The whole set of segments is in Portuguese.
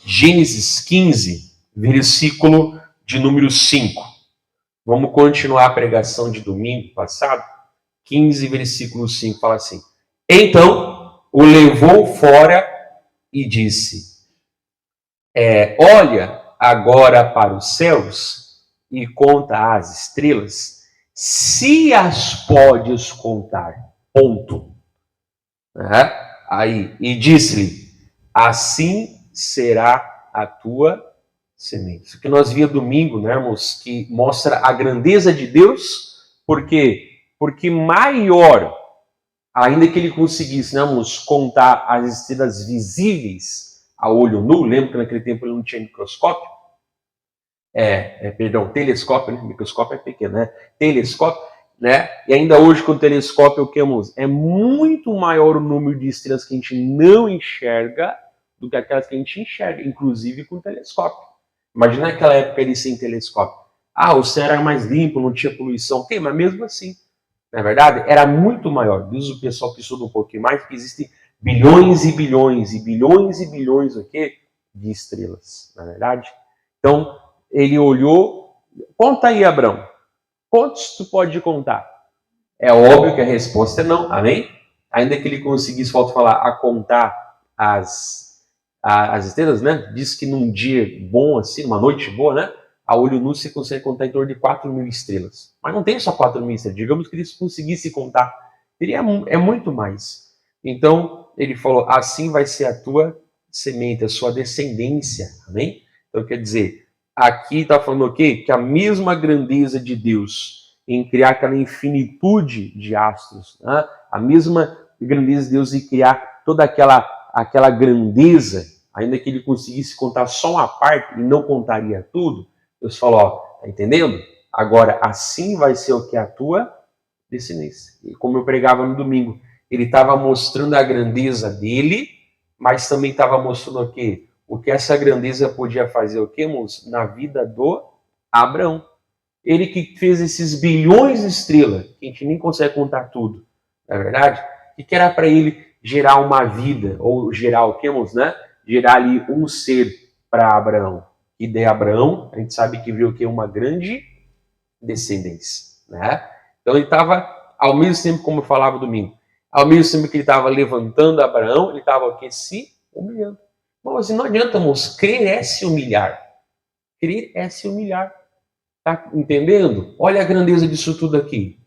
Gênesis 15, versículo de número 5. Vamos continuar a pregação de domingo passado. 15, versículo 5, fala assim: Então o levou fora e disse: Olha agora para os céus e conta as estrelas, se as podes contar. Ponto. Aí, e disse-lhe: assim será a tua semente. Isso que nós vimos domingo, né, irmãos, que mostra a grandeza de Deus. Por quê? Porque maior, ainda que ele conseguisse, né, irmãos, contar as estrelas visíveis a olho nu, lembra que naquele tempo ele não tinha microscópio? Telescópio, né? Microscópio é pequeno, né? Telescópio, né? E ainda hoje com o telescópio, o que, irmãos? É muito maior o número de estrelas que a gente não enxerga do que aquelas que a gente enxerga, inclusive com o telescópio. Imagina aquela época ali sem telescópio. O céu era mais limpo, não tinha poluição, ok, mas mesmo assim, na verdade, era muito maior. Diz o pessoal que estuda um pouquinho mais, que existem bilhões e bilhões e bilhões e bilhões de estrelas, na verdade. Então, ele olhou, conta aí, Abraão, quantos tu pode contar? É óbvio que a resposta é não, amém? Ainda que ele conseguisse, falta falar, a contar as estrelas, né? Diz que num dia bom assim, uma noite boa, né? A olho nu você consegue contar em torno de 4.000 estrelas. Mas não tem só 4.000 estrelas. Digamos que ele conseguisse contar. É muito mais. Então, ele falou, assim vai ser a tua semente, a sua descendência. Amém? Então, quer dizer, aqui está falando o quê? Que a mesma grandeza de Deus em criar aquela infinitude de astros, né? A mesma grandeza de Deus em criar toda aquela grandeza, ainda que ele conseguisse contar só uma parte e não contaria tudo, Deus falou, tá entendendo? Agora, assim vai ser o que? A tua descendência. E como eu pregava no domingo, ele estava mostrando a grandeza dele, mas também estava mostrando o quê? O que essa grandeza podia fazer, o quê, moço? Na vida do Abraão. Ele que fez esses bilhões de estrelas, que a gente nem consegue contar tudo, não é verdade? E que era para ele gerar uma vida, ou gerar o que, moço, né? Gerar ali um ser para Abraão. E de Abraão, a gente sabe que viu o que? Uma grande descendência, né? Então ele estava, ao mesmo tempo, como eu falava domingo, ao mesmo tempo que ele estava levantando Abraão, ele estava o quê? Se humilhando. Mas assim, não adianta, moço, crer é se humilhar. Crer é se humilhar. Tá entendendo? Olha a grandeza disso tudo aqui.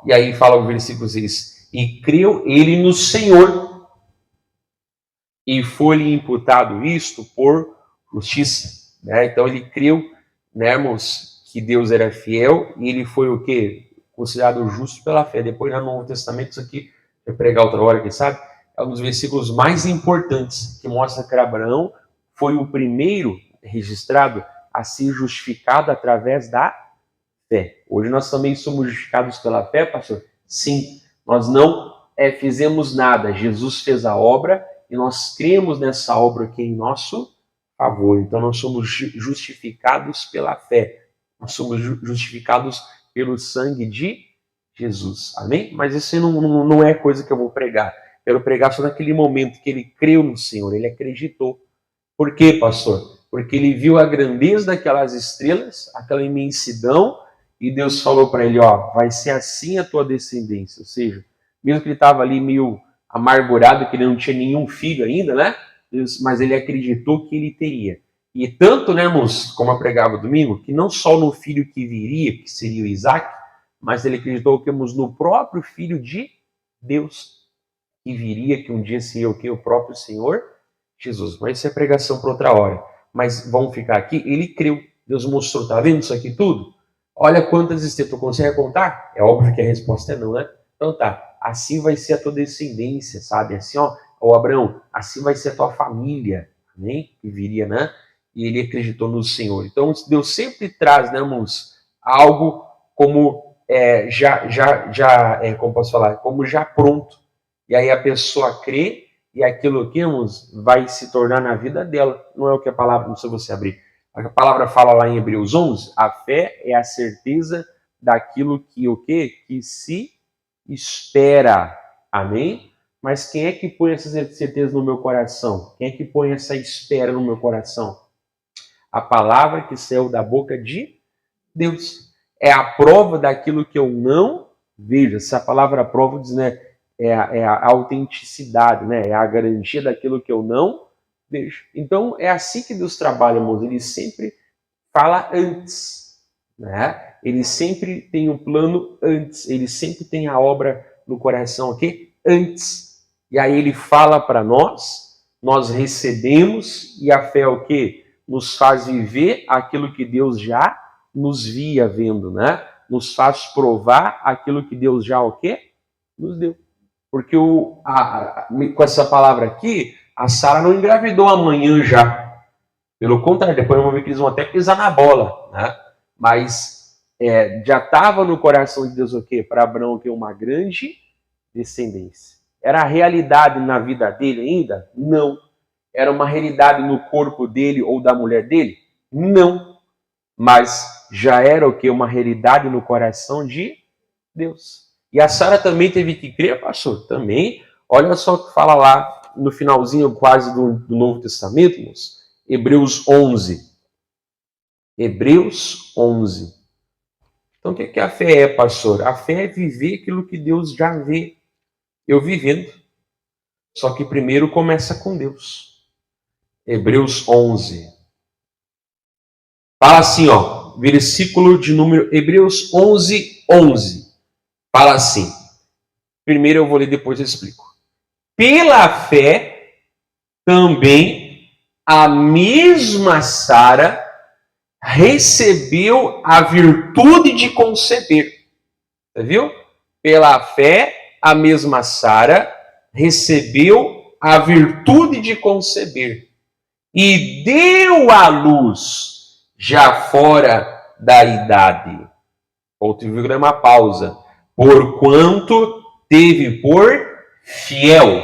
E aí fala o versículo 6. E creu ele no Senhor, e foi-lhe imputado isto por justiça. Né? Então ele creu, né, irmãos, que Deus era fiel, e ele foi o quê? Considerado justo pela fé. Depois, no Novo Testamento, isso aqui, vai pregar outra hora, quem sabe? É um dos versículos mais importantes, que mostra que Abraão foi o primeiro registrado a ser justificado através da fé. Hoje nós também somos justificados pela fé, pastor? Sim, nós não fizemos nada. Jesus fez a obra e nós cremos nessa obra aqui em nosso favor. Então nós somos justificados pela fé. Nós somos justificados pelo sangue de Jesus. Amém? Mas isso não é coisa que eu vou pregar. Quero pregar só naquele momento que ele creu no Senhor, ele acreditou. Por quê, pastor? Porque ele viu a grandeza daquelas estrelas, aquela imensidão, e Deus falou para ele, vai ser assim a tua descendência. Ou seja, mesmo que ele estava ali meio amargurado, que ele não tinha nenhum filho ainda, né? Mas ele acreditou que ele teria. E tanto, né, irmãos, como eu pregava domingo, que não só no filho que viria, que seria o Isaac, mas ele acreditou que no próprio filho de Deus, que viria, que um dia seria o que? O próprio Senhor Jesus. Mas isso é pregação para outra hora. Mas vamos ficar aqui. Ele creu. Deus mostrou. Tá vendo isso aqui tudo? Olha quantas estrelas. Tu consegue contar? É óbvio que a resposta é não, né? Então tá. Assim vai ser a tua descendência, sabe? Assim, Abraão, assim vai ser a tua família. Amém? Que viria, né? E ele acreditou no Senhor. Então Deus sempre traz, né, irmãos, algo como como posso falar? Como já pronto. E aí a pessoa crê e aquilo que vai se tornar na vida dela. Não é o que a palavra, não sei você abrir. A palavra fala lá em Hebreus 11, a fé é a certeza daquilo que o quê? Que se espera. Amém? Mas quem é que põe essa certeza no meu coração? Quem é que põe essa espera no meu coração? A palavra que saiu da boca de Deus. É a prova daquilo que eu não vejo. Essa palavra prova diz, né? É a autenticidade, né? É a garantia daquilo que eu não vejo. Então, é assim que Deus trabalha, irmãos. Ele sempre fala antes, né? Ele sempre tem um plano antes. Ele sempre tem a obra no coração aqui antes. E aí ele fala para nós recebemos, e a fé é o quê? Nos faz viver aquilo que Deus já nos via vendo, né? Nos faz provar aquilo que Deus já o quê? Nos deu. Porque com essa palavra aqui, a Sara não engravidou amanhã já. Pelo contrário, depois vamos ver que eles vão até pisar na bola, né? Mas já estava no coração de Deus o quê? Para Abraão o quê? Uma grande descendência. Era a realidade na vida dele ainda? Não. Era uma realidade no corpo dele ou da mulher dele? Não. Mas já era o quê? Uma realidade no coração de Deus. E a Sara também teve que crer, pastor? Também. Olha só o que fala lá no finalzinho quase do Novo Testamento, irmãos. Hebreus 11. Hebreus 11. Então o que a fé é, pastor? A fé é viver aquilo que Deus já vê. Eu vivendo. Só que primeiro começa com Deus. Hebreus 11. Fala assim, ó. Versículo de número Hebreus 11, 11. Fala assim. Primeiro eu vou ler, depois eu explico. Pela fé, também a mesma Sara recebeu a virtude de conceber. Você viu? Pela fé, a mesma Sara recebeu a virtude de conceber e deu à luz já fora da idade. Outro vírgula é uma pausa. Porquanto teve por fiel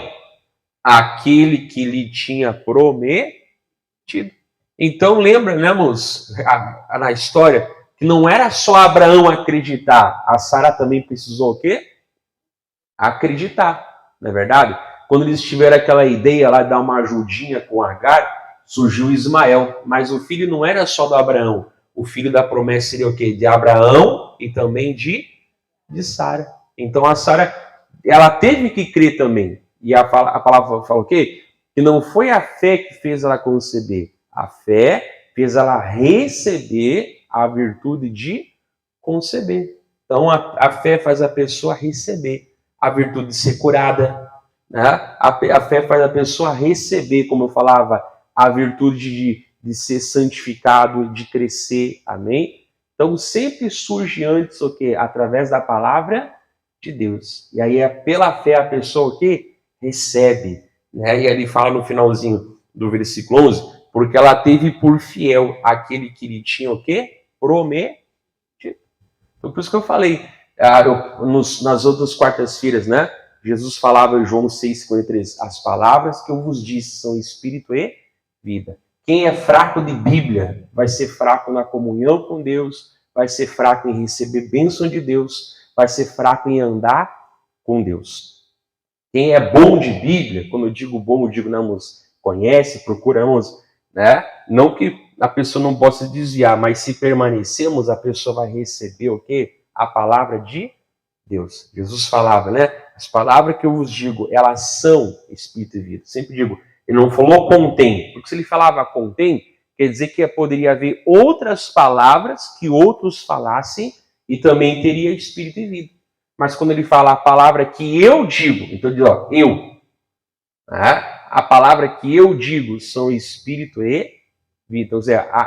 aquele que lhe tinha prometido. Então lembra, né, moço, na história, que não era só Abraão acreditar, a Sara também precisou o quê? Acreditar, não é verdade? Quando eles tiveram aquela ideia lá de dar uma ajudinha com Agar, surgiu Ismael, mas o filho não era só do Abraão, o filho da promessa seria o quê? De Abraão e também de Sara. Então a Sara, ela teve que crer também, e a palavra fala o quê? Que não foi a fé que fez ela conceber, a fé fez ela receber a virtude de conceber. Então a fé faz a pessoa receber a virtude de ser curada, né? A fé faz a pessoa receber, como eu falava, a virtude de ser santificado, de crescer, amém? Então sempre surge antes o quê? Através da palavra de Deus. E aí é pela fé a pessoa o quê? Recebe, né? E ele fala no finalzinho do versículo 11, porque ela teve por fiel aquele que lhe tinha o quê? Prometido. Então por isso que eu falei, nas outras quartas-feiras, né? Jesus falava em João 6,53, as palavras que eu vos disse são espírito e vida. Quem é fraco de Bíblia vai ser fraco na comunhão com Deus, vai ser fraco em receber bênção de Deus, vai ser fraco em andar com Deus. Quem é bom de Bíblia, quando eu digo bom, eu digo, não, conhece, procuramos, né? Não que a pessoa não possa desviar, mas se permanecermos, a pessoa vai receber o quê? A palavra de Deus. Jesus falava, né? As palavras que eu vos digo, elas são espírito e vida. Sempre digo, ele não falou contém, porque se ele falava contém, quer dizer que poderia haver outras palavras que outros falassem e também teria espírito e vida. Mas quando ele fala a palavra que eu digo, então ele diz, ó, eu. Né? A palavra que eu digo são espírito e vida. Então,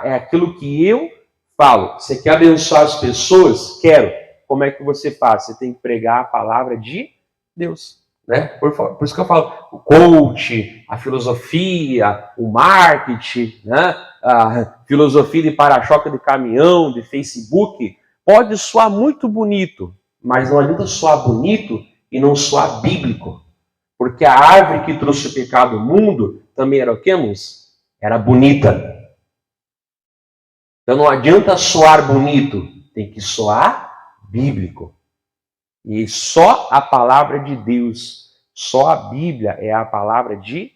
é aquilo que eu falo. Você quer abençoar as pessoas? Quero. Como é que você faz? Você tem que pregar a palavra de Deus. Né? Por isso que eu falo, o coach, a filosofia, o marketing, né? A filosofia de para-choque de caminhão, de Facebook, pode soar muito bonito, mas não adianta soar bonito e não soar bíblico. Porque a árvore que trouxe o pecado ao mundo também era o que, moço? Era bonita. Então não adianta soar bonito, tem que soar bíblico. E só a palavra de Deus, Só a Bíblia é a palavra de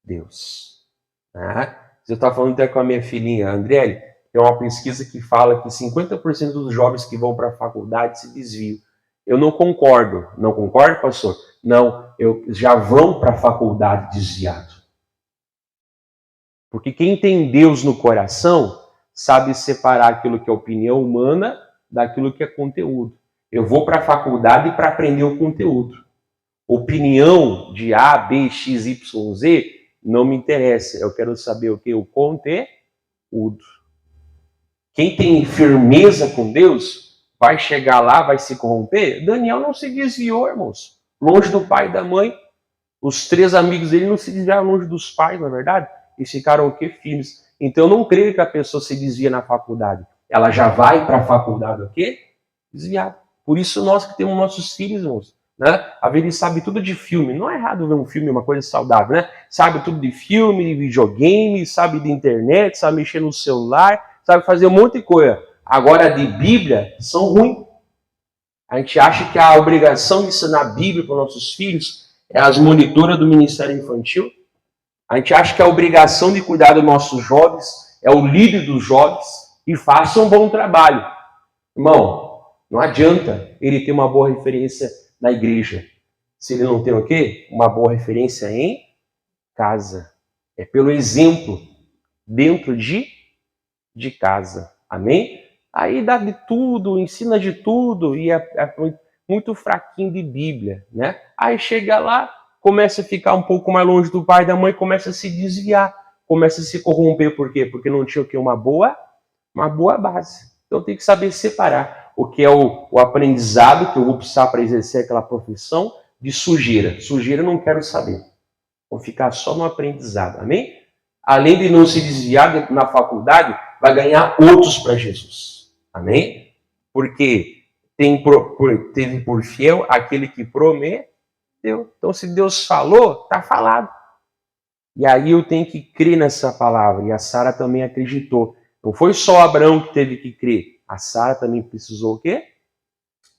Deus. Né? Eu estava falando até com a minha filhinha, a Andriele, tem uma pesquisa que fala que 50% dos jovens que vão para a faculdade se desviam. Eu não concordo. Não concordo, pastor? Não, já vão para a faculdade desviado. Porque quem tem Deus no coração sabe separar aquilo que é opinião humana daquilo que é conteúdo. Eu vou para a faculdade para aprender o conteúdo. Opinião de A, B, X, Y, Z não me interessa. Eu quero saber o que? O conteúdo. Quem tem firmeza com Deus vai chegar lá, vai se corromper. Daniel não se desviou, irmãos. Longe do pai e da mãe. Os 3 amigos dele não se desviaram longe dos pais, na verdade. Eles ficaram o quê? Firmes. Então eu não creio que a pessoa se desvia na faculdade. Ela já vai para a faculdade o quê? Desviada. Por isso nós que temos nossos filhos, irmãos, né? A Veri sabe tudo de filme. Não é errado ver um filme, uma coisa saudável, né? Sabe tudo de filme, de videogame, sabe de internet, sabe mexer no celular, sabe fazer um monte de coisa. Agora, de Bíblia, são ruins. A gente acha que a obrigação de ensinar a Bíblia para os nossos filhos é as monitoras do Ministério Infantil. A gente acha que a obrigação de cuidar dos nossos jovens é o líder dos jovens e faça um bom trabalho. Irmão, não adianta ele ter uma boa referência na igreja se ele não tem o quê? Uma boa referência em casa. É pelo exemplo dentro de casa. Amém? Aí dá de tudo, ensina de tudo e é muito fraquinho de Bíblia, né? Aí chega lá, começa a ficar um pouco mais longe do pai e da mãe, começa a se desviar, começa a se corromper. Por quê? Porque não tinha o quê? Uma boa base. Então tem que saber separar o que é o aprendizado que eu vou precisar para exercer aquela profissão de sujeira. Sujeira eu não quero saber. Vou ficar só no aprendizado. Amém? Além de não se desviar na faculdade, vai ganhar outros para Jesus. Amém? Porque teve por fiel aquele que prometeu. Então, se Deus falou, está falado. E aí eu tenho que crer nessa palavra. E a Sara também acreditou. Não foi só Abraão que teve que crer. A Sara também precisou o quê?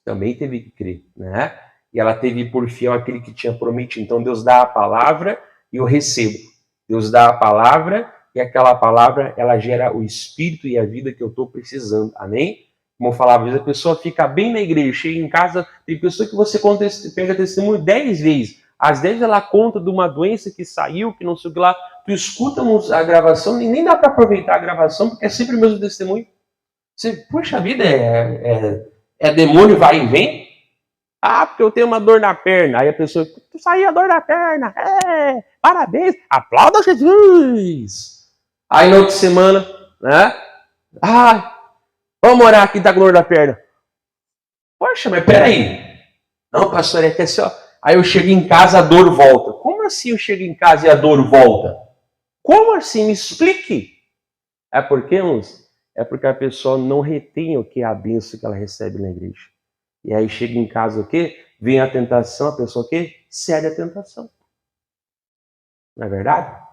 Também teve que crer, né? E ela teve por fiel aquele que tinha prometido. Então, Deus dá a palavra e eu recebo. Deus dá a palavra e aquela palavra, ela gera o espírito e a vida que eu estou precisando. Amém? Como eu falava, às vezes a pessoa fica bem na igreja, chega em casa, tem pessoa que você pega testemunho 10 vezes. Às 10 ela conta de uma doença que saiu, que não sei o que lá. Tu escuta a gravação e nem dá para aproveitar a gravação, porque é sempre o mesmo testemunho. Você, poxa vida, é demônio vai e vem? Ah, porque eu tenho uma dor na perna. Aí a pessoa, tu saiu a dor na perna. Parabéns, aplauda Jesus. Aí na outra semana, né? Vamos orar aqui, tá com dor na perna. Poxa, mas peraí. Não, pastor, é que assim, ó. Aí eu chego em casa, a dor volta. Como assim eu chego em casa e a dor volta? Como assim? Me explique. É porque, irmãos, é porque a pessoa não retém o que é a bênção que ela recebe na igreja. E aí chega em casa o quê? Vem a tentação, a pessoa o quê? Cede a tentação. Não é verdade?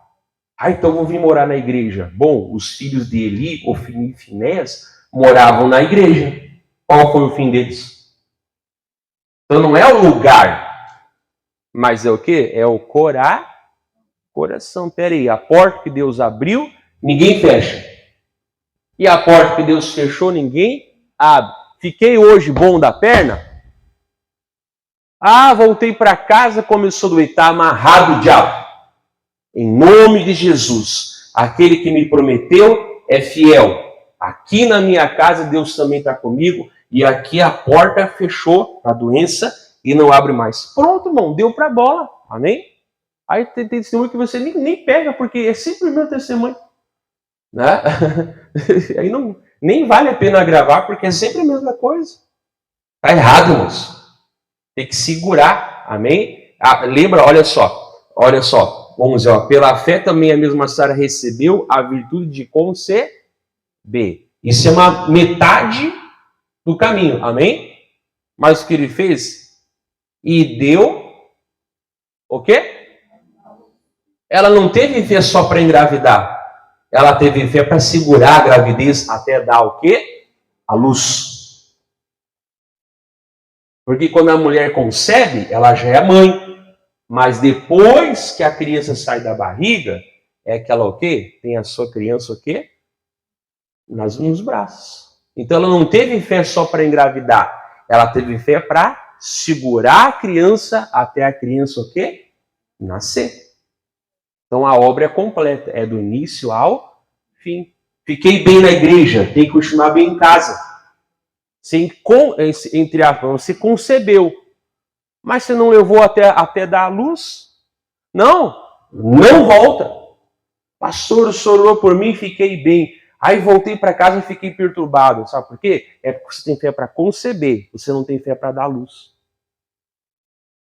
Então eu vou vir morar na igreja. Bom, os filhos de Eli, Ofni e Finés, moravam na igreja. Qual foi o fim deles? Então não é o lugar, mas é o quê? É o coração. Peraí, a porta que Deus abriu, ninguém fecha. E a porta que Deus fechou, ninguém abre. Fiquei hoje bom da perna? Voltei para casa, começou a doer. Está amarrado o diabo. Em nome de Jesus. Aquele que me prometeu é fiel. Aqui na minha casa, Deus também está comigo. E aqui a porta fechou a doença e não abre mais. Pronto, irmão, deu para a bola. Amém? Aí tem testemunho que você nem pega, porque é sempre o meu testemunho. Né? Aí nem vale a pena gravar, porque é sempre a mesma coisa. Tá errado, irmãos. Tem que segurar. Amém? Lembra, olha só. Vamos dizer, pela fé também a mesma Sara recebeu a virtude de conceber. Isso é uma metade do caminho. Amém? Mas o que ele fez? E deu o quê? Ela não teve fé só para engravidar. Ela teve fé para segurar a gravidez até dar o quê? A luz. Porque quando a mulher concebe, ela já é mãe. Mas depois que a criança sai da barriga, é que ela o quê? Tem a sua criança o quê? Nos braços. Então ela não teve fé só para engravidar. Ela teve fé para segurar a criança até a criança o quê? Nascer. Então a obra é completa. É do início ao fim. Fiquei bem na igreja, tem que continuar bem em casa. Entre aspas, você concebeu. Mas você não levou até dar a luz? Não volta. Pastor, o senhor orou por mim, fiquei bem. Aí voltei para casa e fiquei perturbado. Sabe por quê? É porque você tem fé para conceber, você não tem fé para dar luz.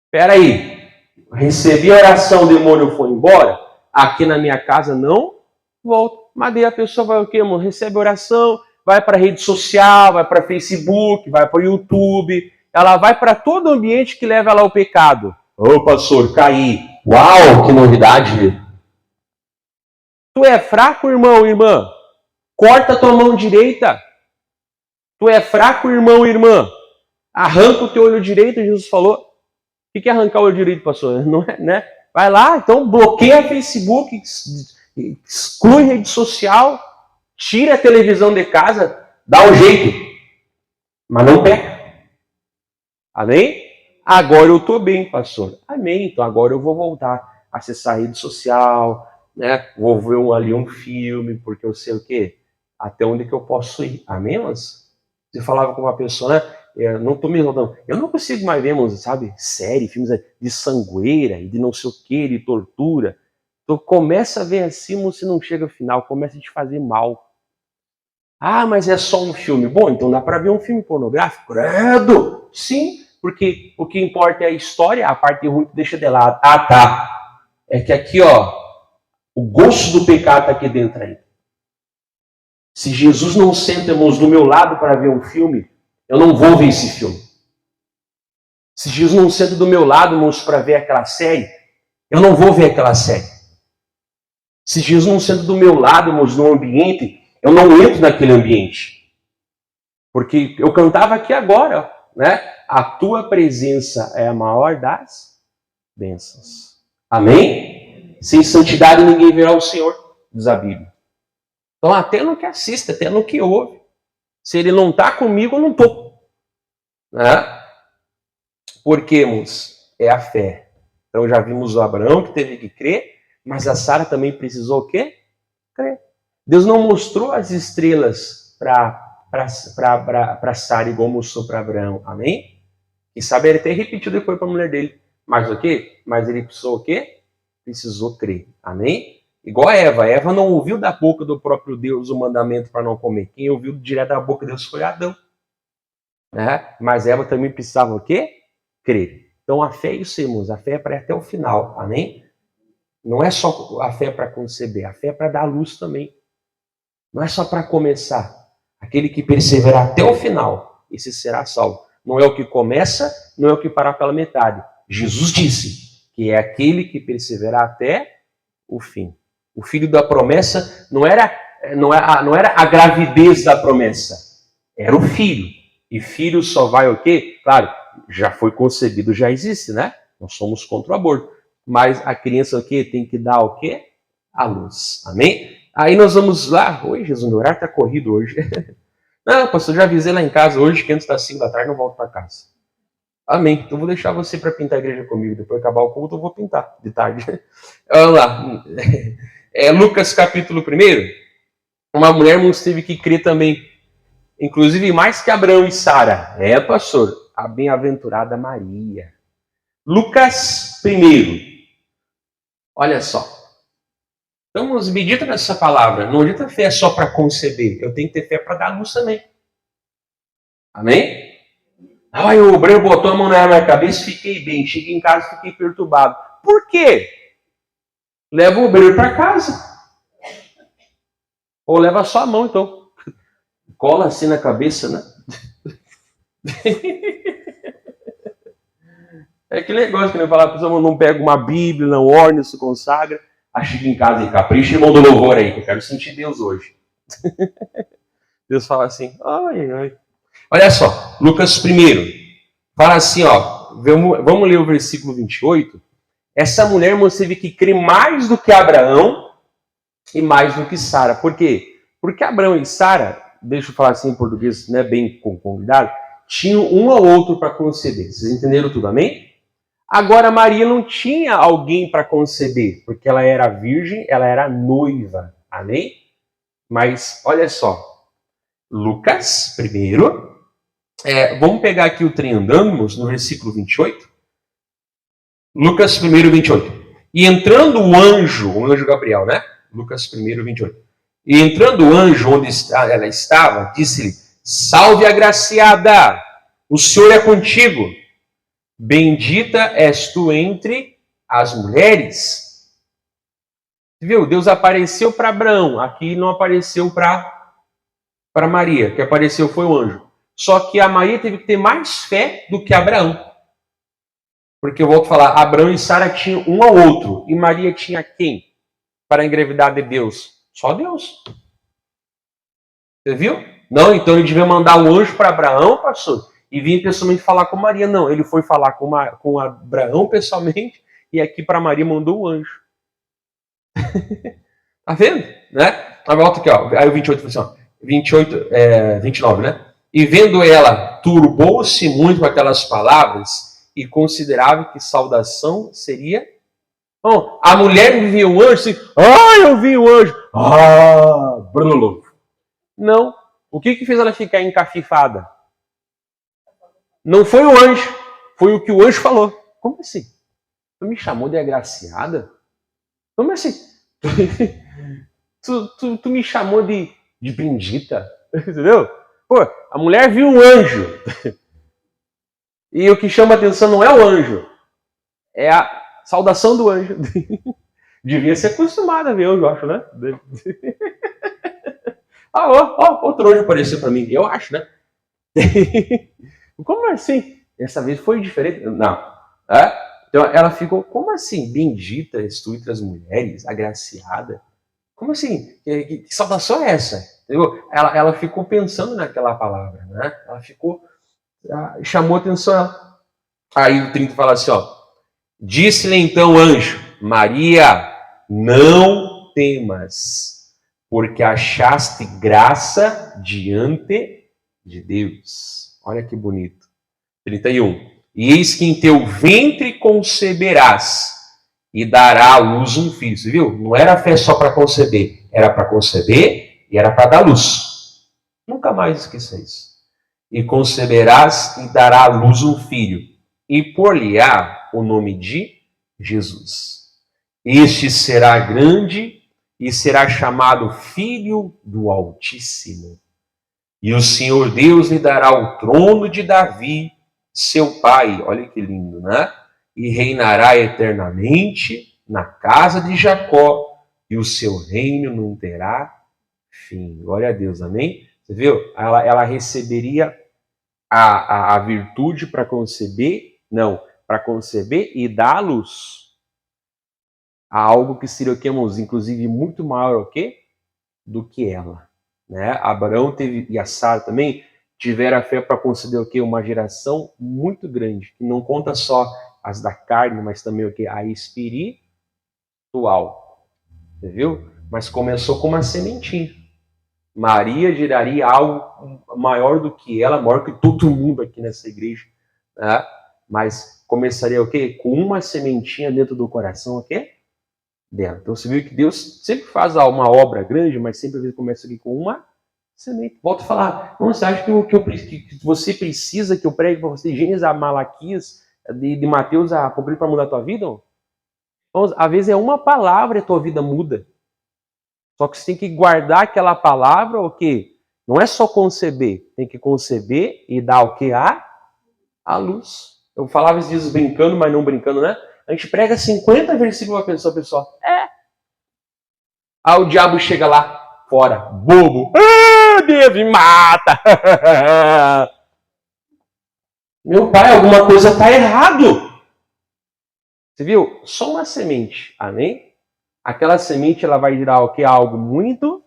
Espera aí, recebi a oração, o demônio foi embora, aqui na minha casa não volta. Mas daí a pessoa vai o quê, irmão? Recebe oração, vai para rede social, vai para Facebook, vai para o YouTube, ela vai para todo ambiente que leva ela ao pecado. Ô pastor, caí. Uau, que novidade. Tu é fraco, irmão, irmã? Corta tua mão direita. Tu é fraco, irmão, irmã? Arranca o teu olho direito, Jesus falou. O que é arrancar o olho direito, pastor? Não é, né? Vai lá, então bloqueia Facebook, exclui rede social, tira a televisão de casa, dá um jeito. Mas não peca. Amém? Agora eu estou bem, pastor. Amém. Então agora eu vou voltar a acessar a rede social, né? Vou ver um filme, porque eu sei o quê? Até onde que eu posso ir. Amém, mas você falava com uma pessoa, né? Eu não tô me rodando. Eu não consigo mais ver, sabe? Série, filmes de sangueira e de não sei o que, de tortura. Então começa a ver assim, você não chega ao final, começa a te fazer mal. Ah, mas é só um filme. Bom, então dá para ver um filme pornográfico? Credo! Sim, porque o que importa é a história, a parte ruim que deixa de lado. Ah, tá. É que aqui, ó, o gosto do pecado tá aqui dentro aí. Se Jesus não senta, irmãos, do meu lado para ver um filme, eu não vou ver esse filme. Se Jesus não senta do meu lado, irmãos, para ver aquela série, eu não vou ver aquela série. Se Jesus não senta do meu lado, irmãos, no ambiente, eu não entro naquele ambiente. Porque eu cantava aqui agora, né? A tua presença é a maior das bênçãos. Amém? Sem santidade ninguém verá o Senhor, diz a Bíblia. Então até no que assiste, até no que ouve. Se ele não está comigo, eu não estou. Né? Porque, irmãos, é a fé. Então já vimos o Abraão que teve que crer, mas a Sara também precisou o quê? Crer. Deus não mostrou as estrelas para Sara igual mostrou para Abraão. Amém? E sabe, ele até repetiu depois para a mulher dele. Mas o quê? Mas ele precisou o quê? Precisou crer. Amém? Igual a Eva. Eva não ouviu da boca do próprio Deus o mandamento para não comer. Quem ouviu direto da boca de Deus foi Adão. Né? Mas Eva também precisava o quê? Crer. Então a fé é isso, irmãos. A fé é para ir até o final. Amém? Não é só a fé para conceber. A fé é para dar luz também. Não é só para começar. Aquele que perseverar até o final, esse será salvo. Não é o que começa, não é o que parar pela metade. Jesus disse que é aquele que perseverar até o fim. O filho da promessa não era a gravidez da promessa. Era o filho. E filho só vai o quê? Claro, já foi concebido, já existe, né? Nós somos contra o aborto. Mas a criança o quê? Tem que dar o quê? A luz. Amém? Aí nós vamos lá. Oi, Jesus, meu horário está corrido hoje. Não, pastor, já avisei lá em casa hoje que antes das 5 da tarde eu volto para casa. Amém. Então vou deixar você para pintar a igreja comigo. Depois de acabar o culto eu vou pintar de tarde. Vamos lá. Lucas capítulo 1. Uma mulher teve que crer também. Inclusive mais que Abraão e Sara. Pastor, a bem-aventurada Maria. Lucas 1. Olha só. Então, medita nessa palavra. Não adianta fé só para conceber. Eu tenho que ter fé para dar luz também. Amém? Ai, o obreiro botou a mão na minha cabeça, fiquei bem. Cheguei em casa, fiquei perturbado. Por quê? Leva o obreiro para casa. Ou leva só a mão, então. Cola assim na cabeça, né? É aquele negócio que eu falar, a pessoa não pega uma Bíblia, não ora, não se consagra. Aí chega em casa e capricha, irmão do louvor aí, que eu quero sentir Deus hoje. Deus fala assim, ai, ai. Olha só, Lucas 1. Fala assim, ó, vamos ler o versículo 28. Essa mulher, irmãos, teve que crer mais do que Abraão e mais do que Sara. Por quê? Porque Abraão e Sara, deixa eu falar assim em português, né, bem convidado, tinham um ao outro para conceber. Vocês entenderam tudo, amém? Agora, Maria não tinha alguém para conceber, porque ela era virgem, ela era noiva, amém? Mas, olha só, Lucas, primeiro, vamos pegar aqui o trem andando, no versículo 28. Lucas 1, 28. E entrando o anjo Gabriel, né? Lucas 1, 28. E entrando o anjo onde ela estava, disse-lhe, salve agraciada, o Senhor é contigo. Bendita és tu entre as mulheres. Viu? Deus apareceu para Abraão. Aqui não apareceu para Maria. O que apareceu foi o anjo. Só que a Maria teve que ter mais fé do que Abraão. Porque eu volto a falar, Abraão e Sara tinham um ao outro. E Maria tinha quem? Para engravidar de Deus? Só Deus. Você viu? Não, então ele devia mandar o anjo para Abraão, pastor, e vir pessoalmente falar com Maria. Não, ele foi falar com Abraão pessoalmente, e aqui para Maria mandou o anjo. Tá vendo? Né? A volta aqui, ó. Aí o 28, assim, ó. 29, né? E vendo ela, turbou-se muito com aquelas palavras e considerava que saudação seria... Bom, a mulher me viu o anjo assim, eu vi o anjo. Bruno Louco. Não. O que fez ela ficar encafifada? Não foi o anjo, foi o que o anjo falou. Como assim? Tu me chamou de agraciada? Como assim? Tu me chamou de bendita? Entendeu? Pô, a mulher viu um anjo. E o que chama a atenção não é o anjo, é a saudação do anjo. Devia ser acostumada a ver anjo, eu acho, né? Outro anjo apareceu para mim, eu acho, né? Como assim? Dessa vez foi diferente? Não. Então ela ficou, como assim? Bendita és tu entre as mulheres, agraciada? Como assim? Que saudação é essa? Ela ficou pensando naquela palavra, né? Ela ficou... chamou atenção. Aí o 30 fala assim, ó. Disse-lhe então o anjo, Maria, não temas, porque achaste graça diante de Deus. Olha que bonito. 31. E eis que em teu ventre conceberás e dará à luz um filho. Você viu? Não era fé só para conceber. Era para conceber e era para dar luz. Nunca mais esqueça isso. E conceberás e dará à luz um filho. E por-lhe-á o nome de Jesus. Este será grande e será chamado Filho do Altíssimo. E o Senhor Deus lhe dará o trono de Davi, seu pai. Olha que lindo, né? E reinará eternamente na casa de Jacó, e o seu reino não terá fim. Glória a Deus, amém? Você viu? Ela receberia a virtude para conceber, para conceber e dar à luz a algo que seria o que, irmãos? Inclusive muito maior o quê? Do que ela. Né? Abraão teve, e a Sara também tiveram a fé para conceder o quê? Uma geração muito grande, que não conta só as da carne, mas também o quê? A espiritual. Você viu? Mas começou com uma sementinha. Maria geraria algo maior do que ela, maior que todo mundo aqui nessa igreja. Né? Mas começaria o quê? Com uma sementinha dentro do coração, o quê? Dela. Então você viu que Deus sempre faz uma obra grande, mas sempre começa aqui com uma semente. Volto a falar, não, você acha que você precisa que eu pregue para você Gênesis a Malaquias, de Mateus a Apocalipse para mudar a tua vida? Então, às vezes é uma palavra e a tua vida muda. Só que você tem que guardar aquela palavra, o quê? Não é só conceber, tem que conceber e dar o quê? A luz. Eu falava esses dias brincando, mas não brincando, né? A gente prega 50 versículos para a pessoa. Aí o diabo chega lá fora, bobo. Deus me mata. Meu pai, alguma coisa está errado. Você viu? Só uma semente, amém? Aquela semente ela vai gerar o quê? Algo muito,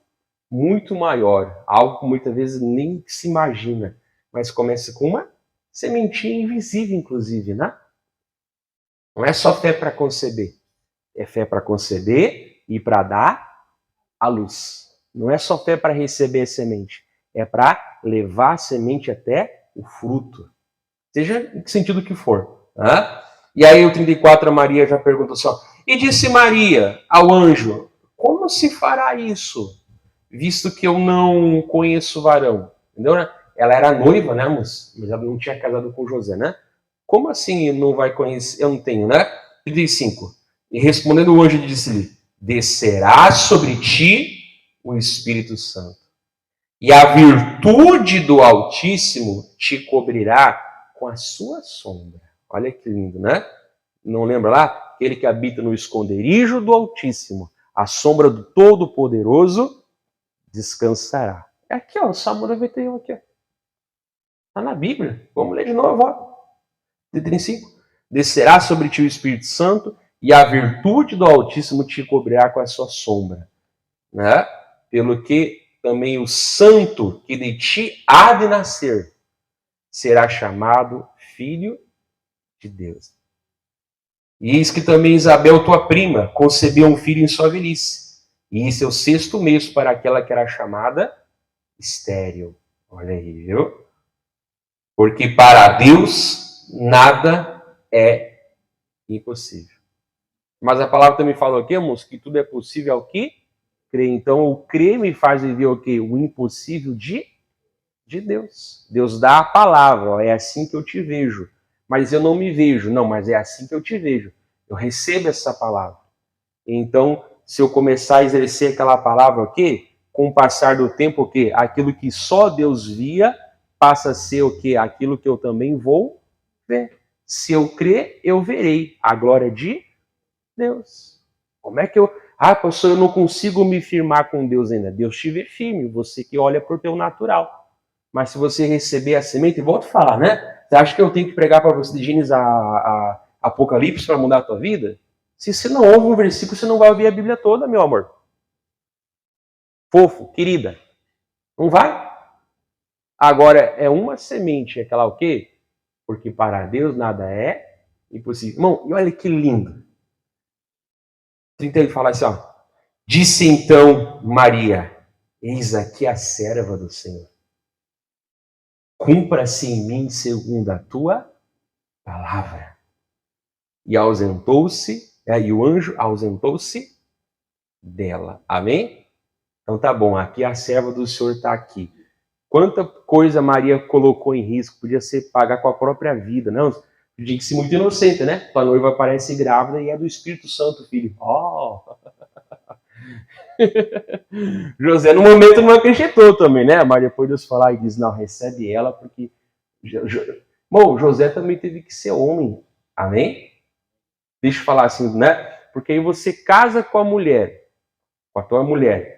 muito maior. Algo que muitas vezes nem se imagina. Mas começa com uma sementinha invisível, inclusive, né? Não é só fé para conceber. É fé para conceber e para dar a luz. Não é só fé para receber a semente. É para levar a semente até o fruto. Seja em que sentido que for. Tá? E aí o 34, a Maria já perguntou assim, ó, e disse Maria ao anjo, como se fará isso, visto que eu não conheço varão? Entendeu, né? Ela era noiva, né, moça? Mas ela não tinha casado com José, né? Como assim não vai conhecer? Eu não tenho, né? 35. E respondendo o anjo disse-lhe, descerá sobre ti o Espírito Santo. E a virtude do Altíssimo te cobrirá com a sua sombra. Olha que lindo, né? Não lembra lá? Aquele que habita no esconderijo do Altíssimo, a sombra do Todo-Poderoso descansará. É aqui, ó, o Salmo 91 aqui, ó. Está na Bíblia. Vamos ler de novo, ó. 35. Descerá sobre ti o Espírito Santo e a virtude do Altíssimo te cobrirá com a sua sombra. Né? Pelo que também o santo que de ti há de nascer será chamado filho de Deus. E eis que também Isabel, tua prima, concebeu um filho em sua velhice. E esse é o 6º mês para aquela que era chamada estéril. Olha aí, viu? Porque para Deus nada é impossível. Mas a palavra também fala o quê, moço? Que tudo é possível ao que crê. Então o crer me faz viver o quê? O impossível de Deus. Deus dá a palavra, ó, é assim que eu te vejo. Mas eu não me vejo. Não, mas é assim que eu te vejo. Eu recebo essa palavra. Então, se eu começar a exercer aquela palavra o quê? Com o passar do tempo, o quê? Aquilo que só Deus via passa a ser o quê? Aquilo que eu também vou ver. Se eu crer, eu verei a glória de Deus. Como é que eu... Ah, pastor, eu não consigo me firmar com Deus ainda. Deus te vê firme, você que olha por teu natural. Mas se você receber a semente, volto a falar, né? Você acha que eu tenho que pregar para você de Gênesis a Apocalipse para mudar a tua vida? Se você não ouve um versículo, você não vai ouvir a Bíblia toda, meu amor. Fofo, querida. Não vai? Agora, é uma semente, aquela o quê? Porque para Deus nada é impossível. Irmão, e olha que lindo. 31 fala assim, ó. Disse então Maria, eis aqui a serva do Senhor. Cumpra-se em mim segundo a tua palavra. E ausentou-se, e o anjo ausentou-se dela. Amém? Então tá bom, aqui a serva do Senhor está aqui. Quanta coisa Maria colocou em risco, podia ser pagar com a própria vida. Não, podia ser muito inocente, né? Tua noiva aparece grávida e é do Espírito Santo, filho. Oh! José, no momento, não acreditou também, né? Mas depois Deus falar e diz, não, recebe ela, porque... Bom, José também teve que ser homem. Amém? Deixa eu falar assim, né? Porque aí você casa com a mulher, com a tua mulher.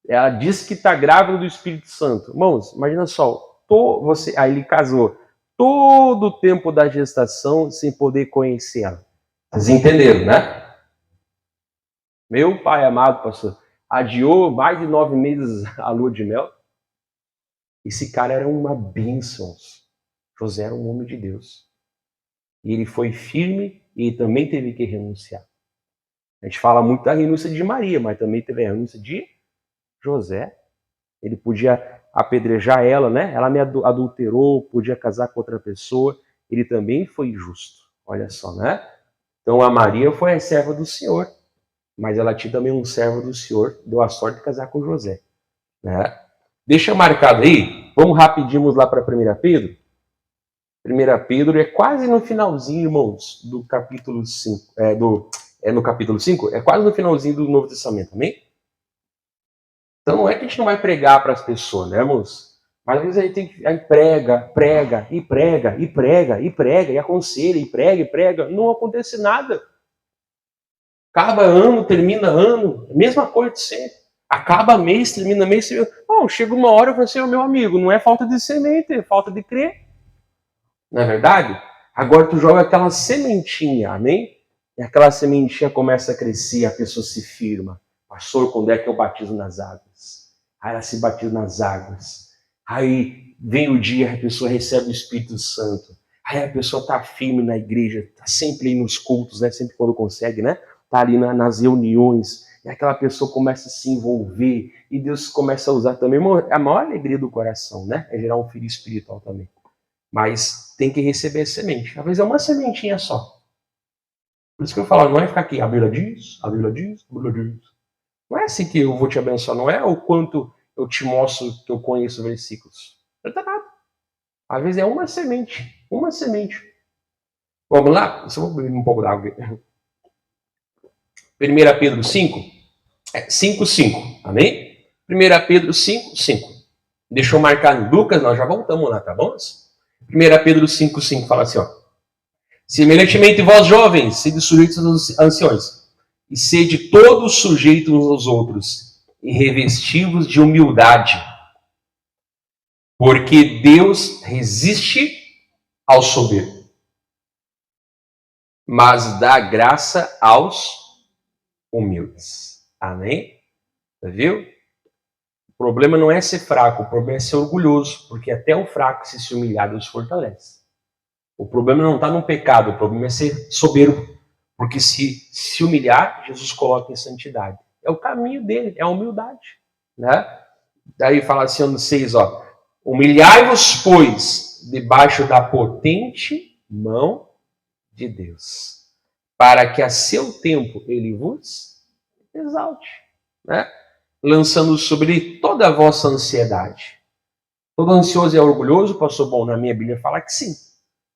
Ela diz que está grávida do Espírito Santo. Irmãos, imagina só, aí ele casou todo o tempo da gestação sem poder conhecer ela. Vocês entenderam, né? Meu pai amado, pastor, adiou mais de 9 meses a lua de mel. Esse cara era uma bênção. José era um homem de Deus. E ele foi firme e também teve que renunciar. A gente fala muito da renúncia de Maria, mas também teve a renúncia de José. Ele podia apedrejar ela, né? Ela me adulterou, podia casar com outra pessoa. Ele também foi justo. Olha só, né? Então a Maria foi a serva do Senhor, mas ela tinha também um servo do Senhor, deu a sorte de casar com José. Né? Deixa marcado aí, vamos rapidinho lá para 1 Pedro. 1 Pedro é quase no finalzinho, irmãos, do capítulo 5. No capítulo 5? É quase no finalzinho do Novo Testamento, amém? Então não é que a gente não vai pregar para as pessoas, né, irmãos? Mas às vezes a gente tem que. Aí prega, e aconselha, e prega. Não acontece nada. Acaba ano, termina ano, mesma coisa de sempre. Acaba mês, termina mês. Bom, chega uma hora e falo assim, meu amigo, não é falta de semente, é falta de crer. Não é verdade? Agora tu joga aquela sementinha, amém? E aquela sementinha começa a crescer, a pessoa se firma. Pastor, quando é que eu batizo nas águas? Aí ela se batiza nas águas. Aí vem o dia, a pessoa recebe o Espírito Santo. Aí a pessoa tá firme na igreja, tá sempre aí nos cultos, né? Sempre quando consegue, né? Tá ali nas reuniões. E aquela pessoa começa a se envolver. E Deus começa a usar também a maior alegria do coração, né? É gerar um filho espiritual também. Mas tem que receber semente. Às vezes é uma sementinha só. Por isso que eu falo, não é ficar aqui, a Bíblia diz, a Bíblia diz, a Bíblia diz. Não é assim que eu vou te abençoar, não é o quanto eu te mostro que eu conheço versículos. Não tá nada. Às vezes é uma semente. Uma semente. Vamos lá? Só vou beber um pouco d'água. 1 Pedro 5, 5, 5. Amém? 1 Pedro 5, 5. Deixa eu marcar em Lucas, nós já voltamos lá, tá bom? 1 Pedro 5, 5 fala assim, ó. Semelhantemente, vós jovens, sede sujeitos aos anciões, e sede todos sujeitos uns aos outros, e revestivos de humildade, porque Deus resiste ao soberbo, mas dá graça aos humildes. Amém? Viu? O problema não é ser fraco, o problema é ser orgulhoso, porque até o fraco se humilhar, Deus fortalece. O problema não está no pecado, o problema é ser soberbo, porque se humilhar, Jesus coloca em santidade. É o caminho dele, é a humildade. Né? Daí fala assim no 6, ó. Humilhai-vos, pois, debaixo da potente mão de Deus, para que a seu tempo ele vos exalte, né? Lançando sobre ele toda a vossa ansiedade. Todo ansioso é orgulhoso, pastor? Bom, na minha Bíblia fala que sim.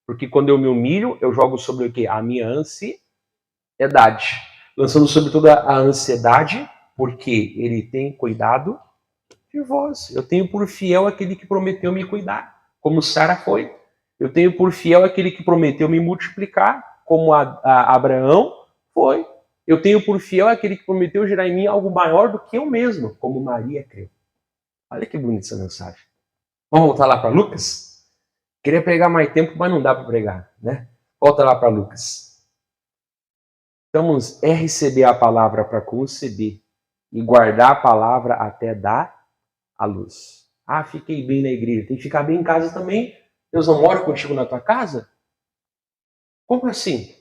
Porque quando eu me humilho, eu jogo sobre o quê? A minha ansiedade. Lançando sobre toda a ansiedade, porque ele tem cuidado de vós. Eu tenho por fiel aquele que prometeu me cuidar, como Sara foi. Eu tenho por fiel aquele que prometeu me multiplicar, como a Abraão foi. Eu tenho por fiel aquele que prometeu gerar em mim algo maior do que eu mesmo, como Maria creu. Olha que bonita essa mensagem. Vamos voltar lá para Lucas? Queria pregar mais tempo, mas não dá para pregar, né? Volta lá para Lucas. Então, é receber a palavra para conceber e guardar a palavra até dar a luz. Ah, fiquei bem na igreja. Tem que ficar bem em casa também? Deus não mora contigo na tua casa? Como assim?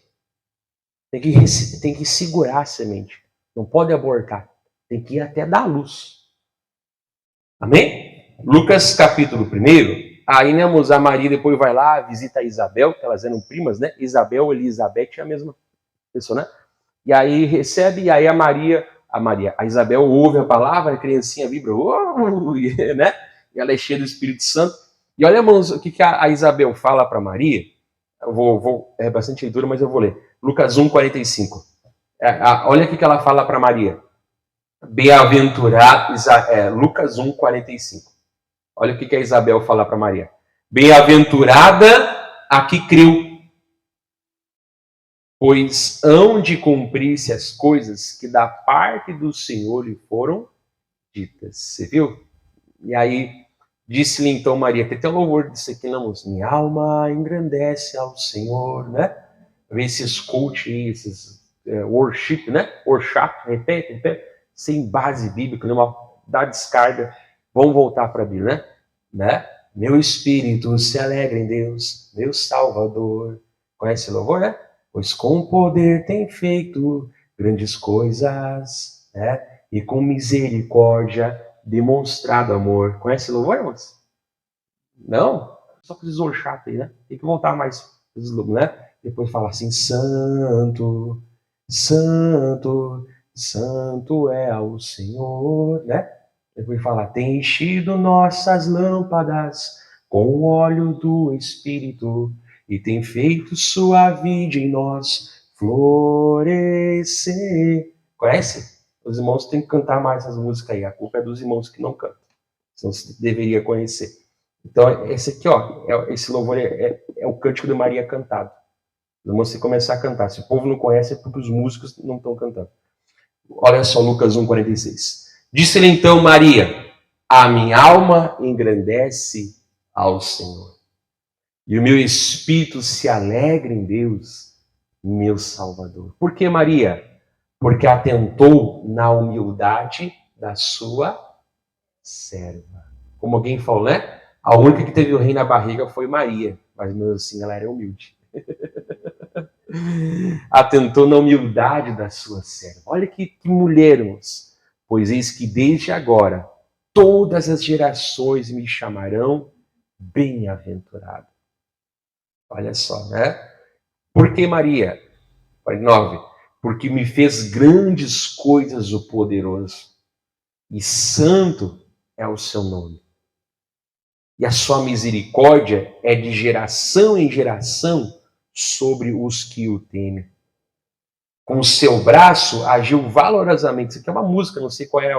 Tem que segurar a semente. Não pode abortar. Tem que ir até dar a luz. Amém? Lucas capítulo 1. Aí, né, a Maria depois vai lá, visita a Isabel, que elas eram primas, né? Isabel e Elizabeth é a mesma pessoa, né? E aí recebe, e aí a Isabel ouve a palavra, a criancinha vibra, né? E ela é cheia do Espírito Santo. E olha, irmãos, o que a Isabel fala para Maria. É bastante leitura, mas eu vou ler. Lucas 1, 45. Olha o que ela fala para Maria. Bem-aventurada, Lucas 1, 45. Olha o que a Isabel fala para Maria. Bem-aventurada a que creu, pois hão de cumprir-se as coisas que da parte do Senhor lhe foram ditas. Você viu? E aí, disse-lhe então Maria, tem até louvor disso aqui na música. Minha alma engrandece ao Senhor, né? Vê esses cult, esses worship, né? Worship, repete, sem base bíblica, dá descarga. Vamos voltar para a Bíblia, né? Meu espírito se alegra em Deus, meu Salvador. Conhece o louvor, né? Pois com poder tem feito grandes coisas, né? E com misericórdia demonstrado amor. Conhece o louvor, irmãos? Não? Só que esses chato aí, né? Tem que voltar mais, né? Depois fala assim, santo, santo, santo é ao Senhor, né? Depois fala, tem enchido nossas lâmpadas com o óleo do Espírito e tem feito sua vida em nós florescer. Conhece? Os irmãos têm que cantar mais essas músicas aí. A culpa é dos irmãos que não cantam. Senão você deveria conhecer. Então, esse aqui, ó, esse louvor é o cântico de Maria cantado. Os irmãos têm que começar a cantar. Se o povo não conhece, é porque os músicos não estão cantando. Olha só, Lucas 1, 46. Disse-lhe então Maria, a minha alma engrandece ao Senhor. E o meu espírito se alegra em Deus, meu Salvador. Por que Maria? Porque atentou na humildade da sua serva. Como alguém falou, né? A única que teve o rei na barriga foi Maria, mas mesmo assim ela era humilde. Atentou na humildade da sua serva. Olha que mulher, irmãos. Pois eis que desde agora todas as gerações me chamarão bem-aventurado. Olha só, né? Por que Maria? 9. Porque me fez grandes coisas o poderoso, e santo é o seu nome. E a sua misericórdia é de geração em geração sobre os que o temem. Com o seu braço agiu valorosamente. Isso aqui é uma música, não sei qual é.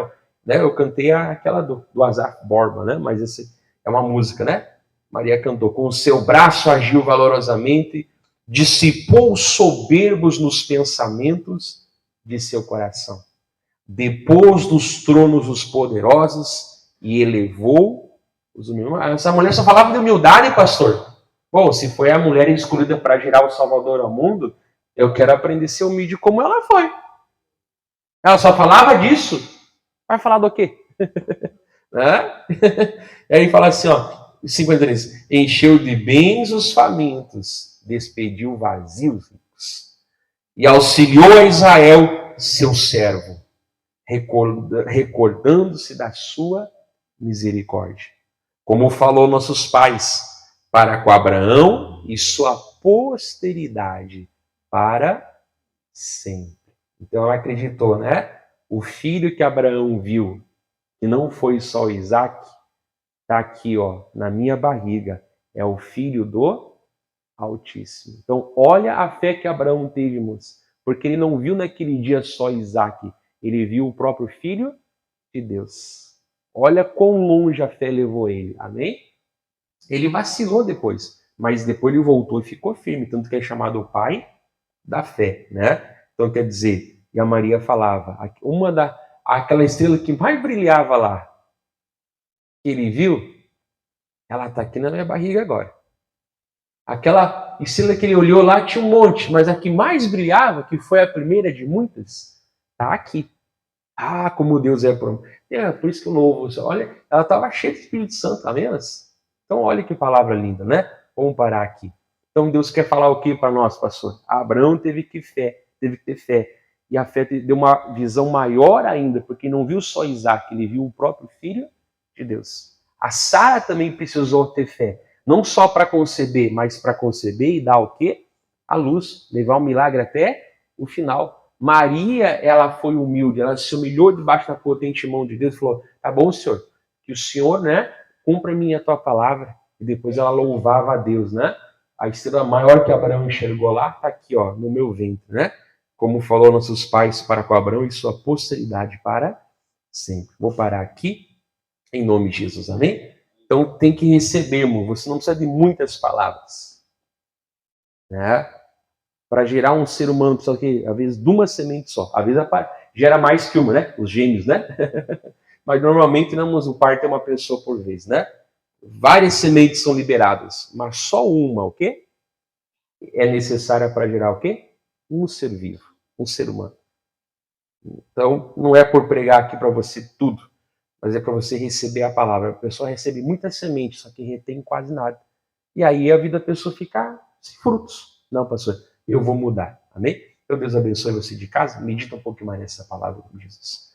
Né? Eu cantei aquela do Asaf Borba, né? Mas esse é uma música, né? Maria cantou. Com o seu braço agiu valorosamente, dissipou os soberbos nos pensamentos de seu coração. Depôs dos tronos os poderosos e elevou os humildes. Essa mulher só falava de humildade, pastor. Bom, se foi a mulher escolhida para gerar o Salvador ao mundo, eu quero aprender a ser humilde como ela foi. Ela só falava disso. Vai falar do quê? Né? E aí fala assim, ó, 53. Encheu de bens os famintos, despediu vazios ricos. E auxiliou a Israel, seu servo, recordando-se da sua misericórdia. Como falou nossos pais, para com Abraão e sua posteridade, para sempre. Então ela acreditou, né? O filho que Abraão viu, que não foi só Isaac, está aqui, ó, na minha barriga. É o filho do Altíssimo. Então, olha a fé que Abraão teve, irmãos. Porque ele não viu naquele dia só Isaac, ele viu o próprio filho de Deus. Olha quão longe a fé levou ele. Amém? Ele vacilou depois, mas depois ele voltou e ficou firme, tanto que é chamado o pai da fé, né? Então quer dizer, e a Maria falava, aquela estrela que mais brilhava lá, que ele viu, ela está aqui na minha barriga agora. Aquela estrela que ele olhou lá tinha um monte, mas a que mais brilhava, que foi a primeira de muitas, está aqui. Ah, como Deus é por isso que o novo, olha, ela estava cheia de Espírito Santo, amém? Então olha que palavra linda, né? Vamos parar aqui. Então Deus quer falar o que para nós, pastor? Abraão teve que ter fé. E a fé deu uma visão maior ainda, porque não viu só Isaac, ele viu o próprio filho de Deus. A Sara também precisou ter fé, não só para conceber, mas para conceber e dar o quê? A luz, levar o milagre até o final. Maria, ela foi humilde, ela se humilhou debaixo da potente mão de Deus e falou, tá bom, Senhor, que o Senhor, né, cumpra a tua palavra. E depois ela louvava a Deus, né? A estrela maior que Abraão enxergou lá, está aqui, ó, no meu ventre, né? Como falou nossos pais para com Abraão e sua posteridade para sempre. Vou parar aqui, em nome de Jesus, amém? Então tem que receber, irmão. Você não precisa de muitas palavras, né? Para gerar um ser humano, precisa que às vezes de uma semente só. Às vezes gera mais que uma, né? Os gêmeos, né? Mas normalmente o parto é uma pessoa por vez, né? Várias sementes são liberadas, mas só uma, o quê? É necessária para gerar o quê? Um ser vivo, um ser humano. Então, não é por pregar aqui para você tudo, mas é para você receber a palavra. A pessoa recebe muita semente, só que retém quase nada. E aí a vida da pessoa fica sem frutos. Não, pastor, eu vou mudar. Amém? Então Deus abençoe você de casa. Medita um pouco mais nessa palavra com Jesus.